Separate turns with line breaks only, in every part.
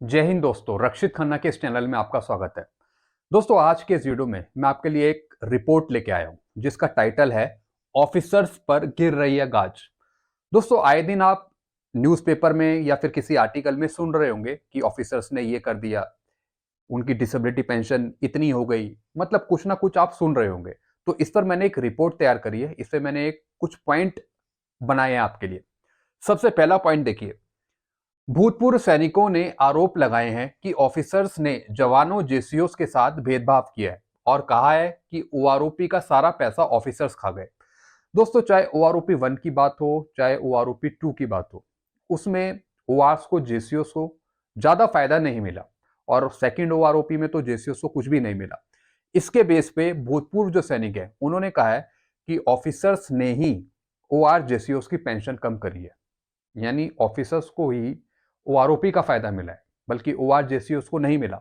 जय हिंद दोस्तों, रक्षित खन्ना के इस चैनल में आपका स्वागत है। दोस्तों, आज के इस वीडियो में मैं आपके लिए एक रिपोर्ट लेके आया हूं जिसका टाइटल है ऑफिसर्स पर गिर रही है गाज। दोस्तों, आए दिन आप न्यूज़पेपर में या फिर किसी आर्टिकल में सुन रहे होंगे कि ऑफिसर्स ने ये कर दिया, उनकी डिसेबिलिटी पेंशन इतनी हो गई, मतलब कुछ ना कुछ आप सुन रहे होंगे। तो इस पर मैंने एक रिपोर्ट तैयार करी है, इससे मैंने एक कुछ पॉइंट बनाए हैं आपके लिए। सबसे पहला पॉइंट देखिए, भूतपूर्व सैनिकों ने आरोप लगाए हैं कि ऑफिसर्स ने जवानों जेसीओस के साथ भेदभाव किया है और कहा है कि ओआरओपी का सारा पैसा ऑफिसर्स खा गए। दोस्तों, चाहे ओआरओपी 1 की बात हो चाहे ओआरओपी 2 की बात हो, उसमें ओआरस को जेसीओस को ज्यादा फायदा नहीं मिला और सेकंड ओआरओपी में तो जेसीओस को कुछ भी नहीं मिला। इसके बेस पे भूतपूर्व जो सैनिक है उन्होंने कहा है कि ऑफिसर्स ने ही ओआर जेसीओस की पेंशन कम करी है, यानी ऑफिसर्स को ही ओआरओपी का फायदा मिला है, बल्कि ओआर जेसी उसको नहीं मिला।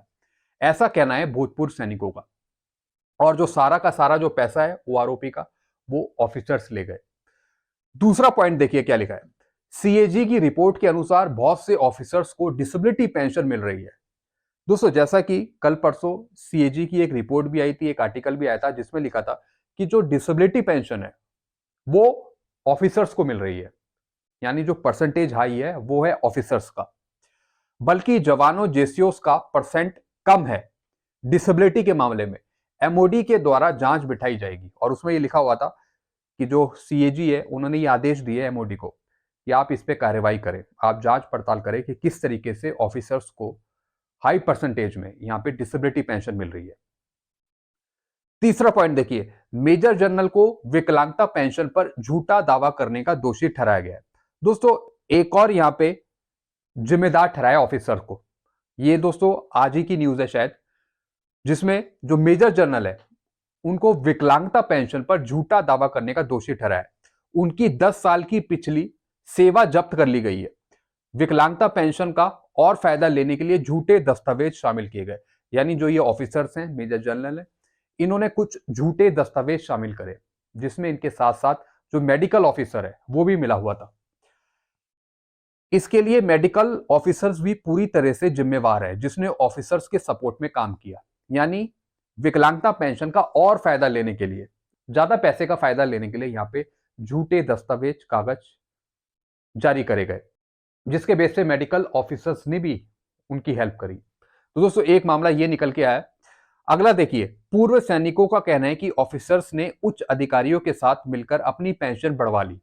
ऐसा कहना है भूतपूर्व सैनिकों का। और जो सारा का सारा जो पैसा है ओआरओपी का, वो ऑफिसर्स ले गए। दूसरा पॉइंट देखिए क्या लिखा है। सीएजी की रिपोर्ट के अनुसार बहुत से ऑफिसर्स को डिसेबिलिटी पेंशन मिल रही है। दोस्तों, जैसा कि कल परसों सीएजी की एक रिपोर्ट भी आई थी, एक आर्टिकल भी आया था जिसमें लिखा था कि जो डिसेबिलिटी पेंशन है वो ऑफिसर्स को मिल रही है, यानी जो परसेंटेज हाई है वो है ऑफिसर्स का, बल्कि जवानों जेसीओस का परसेंट कम है। डिसेबिलिटी के मामले में एमओडी के द्वारा जांच बिठाई जाएगी और उसमें ये लिखा हुआ था कि जो सीएजी है उन्होंने ये आदेश दिए एमओडी को कि आप इस पे कार्रवाई करें, आप जांच पड़ताल करें कि किस तरीके से ऑफिसर्स को हाई परसेंटेज में यहाँ पे डिसेबिलिटी पेंशन मिल रही है। तीसरा पॉइंट देखिए, मेजर जनरल को विकलांगता पेंशन पर झूठा दावा करने का दोषी ठहराया गया है। दोस्तों, एक और यहाँ पे जिम्मेदार ठहराया ऑफिसर को। ये दोस्तों आज ही की न्यूज है शायद, जिसमें जो मेजर जनरल है उनको विकलांगता पेंशन पर झूठा दावा करने का दोषी ठहराया है। उनकी 10 साल की पिछली सेवा जब्त कर ली गई है। विकलांगता पेंशन का और फायदा लेने के लिए झूठे दस्तावेज शामिल किए गए, यानी जो ये ऑफिसर्स हैं, मेजर जनरल है, इन्होंने कुछ झूठे दस्तावेज शामिल करे जिसमें इनके साथ साथ जो मेडिकल ऑफिसर है वो भी मिला हुआ था। इसके लिए मेडिकल ऑफिसर्स भी पूरी तरह से जिम्मेवार है, जिसने ऑफिसर्स के सपोर्ट में काम किया। यानी विकलांगता पेंशन का और फायदा लेने के लिए, ज्यादा पैसे का फायदा लेने के लिए यहाँ पे झूठे दस्तावेज कागज जारी करे गए, जिसके बेस पे मेडिकल ऑफिसर्स ने भी उनकी हेल्प करी। तो दोस्तों, एक मामला ये निकल के आया। अगला देखिए, पूर्व सैनिकों का कहना है कि ऑफिसर्स ने उच्च अधिकारियों के साथ मिलकर अपनी पेंशन बढ़वा ली,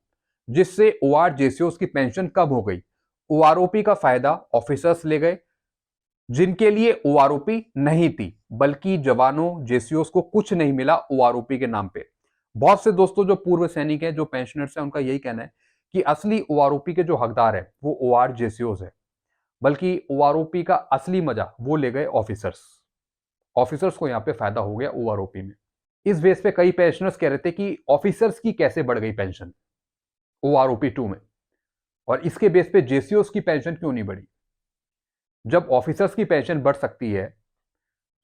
जिससे ओआर जेसीओस की पेंशन कम हो गई। ओआरओपी का फायदा ऑफिसर्स ले गए जिनके लिए ओआरओपी नहीं थी, बल्कि जवानों जेसीओस को कुछ नहीं मिला ओआरओपी के नाम पे। बहुत से दोस्तों जो पूर्व सैनिक हैं, जो पेंशनर्स हैं, उनका यही कहना है कि असली ओआरओपी के जो हकदार है वो ओआर जेसीओस है, बल्कि ओआरओपी का असली मजा वो ले गए ऑफिसर्स। ऑफिसर्स को यहाँ पे फायदा हो गया ओआरओपी में। इस बेस पे कई पेंशनर्स कह रहे थे कि ऑफिसर्स की कैसे बढ़ गई पेंशन ओआरओपी 2 में, और इसके बेस पे जेसीओस की पेंशन क्यों नहीं बढ़ी। जब ऑफिसर्स की पेंशन बढ़ सकती है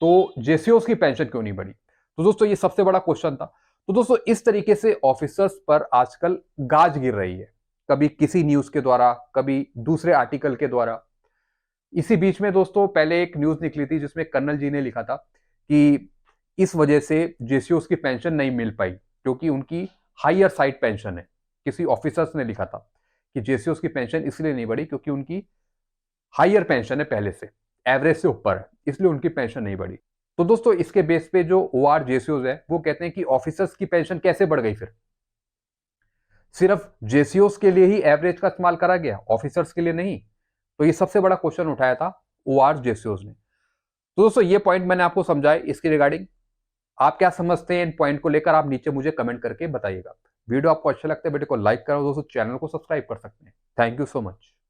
तो जेसीओस की पेंशन क्यों नहीं बढ़ी। तो दोस्तों, ये सबसे बड़ा क्वेश्चन था। तो दोस्तों, इस तरीके से ऑफिसर्स पर आजकल गाज गिर रही है, कभी किसी न्यूज के द्वारा, कभी दूसरे आर्टिकल के द्वारा। इसी बीच में दोस्तों पहले एक न्यूज निकली थी जिसमें कर्नल जी ने लिखा था कि इस वजह से जेसीओस की पेंशन नहीं मिल पाई क्योंकि उनकी हायर साइड पेंशन है। किसी ऑफिसर्स ने लिखा था कि जेसीओस की पेंशन इसलिए नहीं बढ़ी क्योंकि उनकी हायर पेंशन है, पहले से एवरेज से ऊपर है, इसलिए उनकी पेंशन नहीं बढ़ी। तो दोस्तों, इसके बेस पे जो ओआर जेसीओस है वो कहते हैं कि ऑफिसर्स की पेंशन कैसे बढ़ गई, फिर सिर्फ जेसीओस के लिए ही एवरेज का इस्तेमाल करा गया, ऑफिसर्स के लिए नहीं। तो ये सबसे बड़ा क्वेश्चन उठाया था ओआर जेसीओस ने। तो दोस्तों, ये पॉइंट मैंने आपको समझाया। इसके रिगार्डिंग आप क्या समझते हैं इन पॉइंट को लेकर, आप नीचे मुझे कमेंट करके बताइएगा। वीडियो आपको अच्छा लगता है वीडियो को लाइक करो दोस्तों, चैनल को सब्सक्राइब कर सकते हैं। Thank you so much.